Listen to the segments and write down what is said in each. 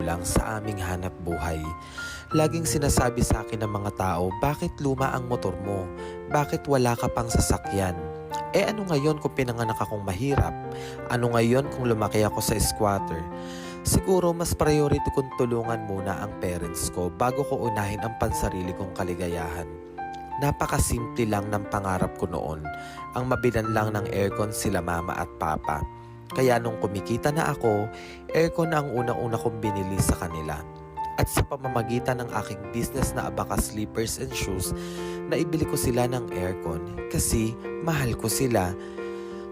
lang sa aming hanap buhay. Laging sinasabi sa akin ng mga tao, bakit luma ang motor mo? Bakit wala ka pang sasakyan? Ano ngayon kung pinanganak akong mahirap? Ano ngayon kung lumaki ako sa squatter? Siguro mas priority kong tulungan muna ang parents ko bago ko unahin ang pansarili kong kaligayahan. Napakasimple lang ng pangarap ko noon. Ang mabilan lang ng aircon sila mama at papa. Kaya nung kumikita na ako, aircon na ang unang-una kong binili sa kanila. At sa pamamagitan ng aking business na Abacus Slippers and Shoes, naibili ko sila ng aircon kasi mahal ko sila.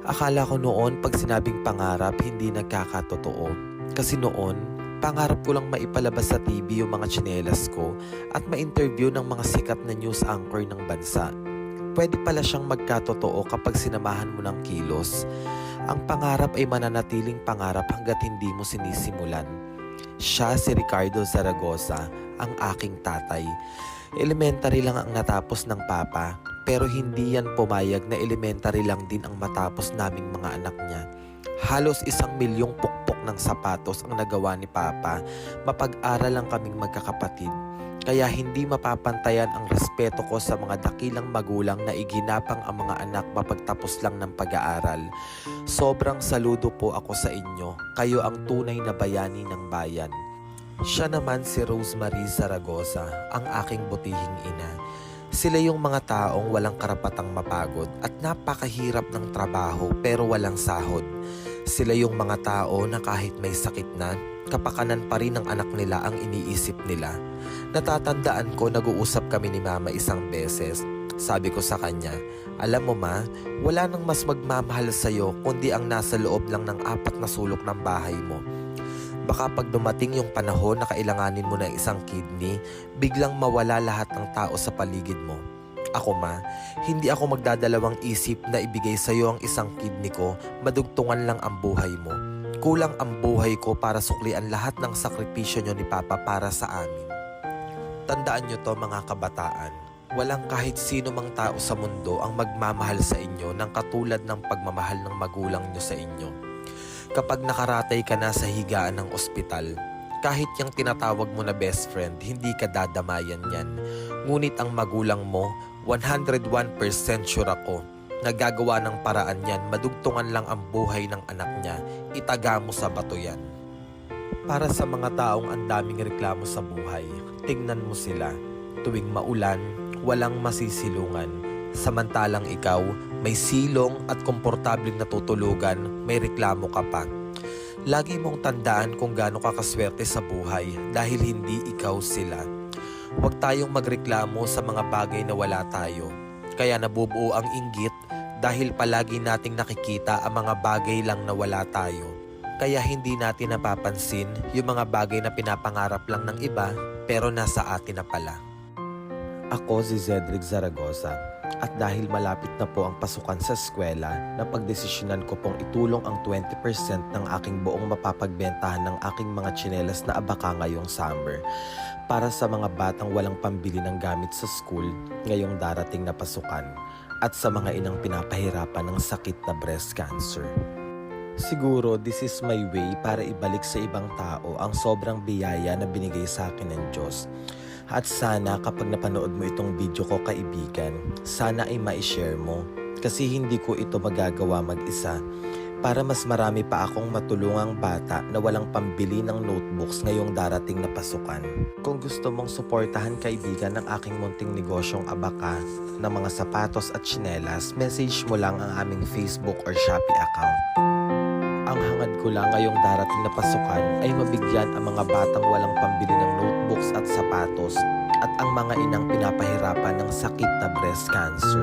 Akala ko noon pag sinabing pangarap, hindi nagkakatotoo. Kasi noon, pangarap ko lang maipalabas sa TV yung mga tsinelas ko at ma-interview ng mga sikat na news anchor ng bansa. Pwede pala siyang magkatotoo kapag sinamahan mo ng kilos. Ang pangarap ay mananatiling pangarap hanggat hindi mo sinisimulan. Siya si Ricardo Zaragoza, ang aking tatay. Elementary lang ang natapos ng papa, pero hindi yan pumayag na elementary lang din ang matapos naming mga anak niya. Halos 1 milyong pukpok ng sapatos ang nagawa ni papa, mapag-aral lang kaming magkakapatid. Kaya hindi mapapantayan ang respeto ko sa mga dakilang magulang na iginapang ang mga anak mapagtapos lang ng pag-aaral. Sobrang saludo po ako sa inyo. Kayo ang tunay na bayani ng bayan. Siya naman si Rosemary Zaragoza, ang aking butihing ina. Sila yung mga taong walang karapatang mapagod at napakahirap ng trabaho pero walang sahod. Sila yung mga tao na kahit may sakit na, kapakanan pa rin ng anak nila ang iniisip nila. Natatandaan ko nag-uusap kami ni mama isang beses. Sabi ko sa kanya, alam mo ma, wala nang mas magmamahal sa'yo kundi ang nasa loob lang ng 4 na sulok ng bahay mo. Baka pag dumating yung panahon na kailanganin mo ng isang kidney, biglang mawala lahat ng tao sa paligid mo. Ako ma, hindi ako magdadalawang isip na ibigay sa'yo ang isang kidney ko, madugtungan lang ang buhay mo. Kulang ang buhay ko para suklian lahat ng sakripisyo nyo ni Papa para sa amin. Tandaan nyo to mga kabataan, walang kahit sino mang tao sa mundo ang magmamahal sa inyo ng katulad ng pagmamahal ng magulang nyo sa inyo. Kapag nakaratay ka na sa higaan ng ospital, kahit yung tinatawag mo na best friend, hindi ka dadamayan yan. Ngunit ang magulang mo, 101% sure ako, nagagawa ng paraan yan, madugtungan lang ang buhay ng anak niya, itaga mo sa bato yan. Para sa mga taong ang daming reklamo sa buhay, tingnan mo sila. Tuwing maulan, walang masisilungan. Samantalang ikaw, may silong at komportableng natutulugan, may reklamo ka pa. Lagi mong tandaan kung gaano ka kaswerte sa buhay dahil hindi ikaw sila. Huwag tayong magreklamo sa mga bagay na wala tayo. Kaya nabubuo ang inggit dahil palagi nating nakikita ang mga bagay lang na wala tayo. Kaya hindi natin napapansin yung mga bagay na pinapangarap lang ng iba pero nasa atin na pala. Ako si Zedric Zaragoza at dahil malapit na po ang pasukan sa eskwela, napagdesisyonan ko pong itulong ang 20% ng aking buong mapapagbentahan ng aking mga tsinelas na abaka ngayong summer para sa mga batang walang pambili ng gamit sa school ngayong darating na pasukan at sa mga inang pinapahirapan ng sakit na breast cancer. Siguro this is my way para ibalik sa ibang tao ang sobrang biyaya na binigay sa akin ng Diyos. At sana kapag napanood mo itong video ko kaibigan, sana ay ma-share mo kasi hindi ko ito magagawa mag-isa para mas marami pa akong matulungang bata na walang pambili ng notebooks ngayong darating na pasukan. Kung gusto mong suportahan kaibigan ng aking munting negosyong abaka ng mga sapatos at tsinelas, message mo lang ang aming Facebook or Shopee account. Ang hangad ko lang ngayong darating na pasukan ay mabigyan ang mga batang walang pambili ng notebooks at sapatos at ang mga inang pinapahirapan ng sakit na breast cancer.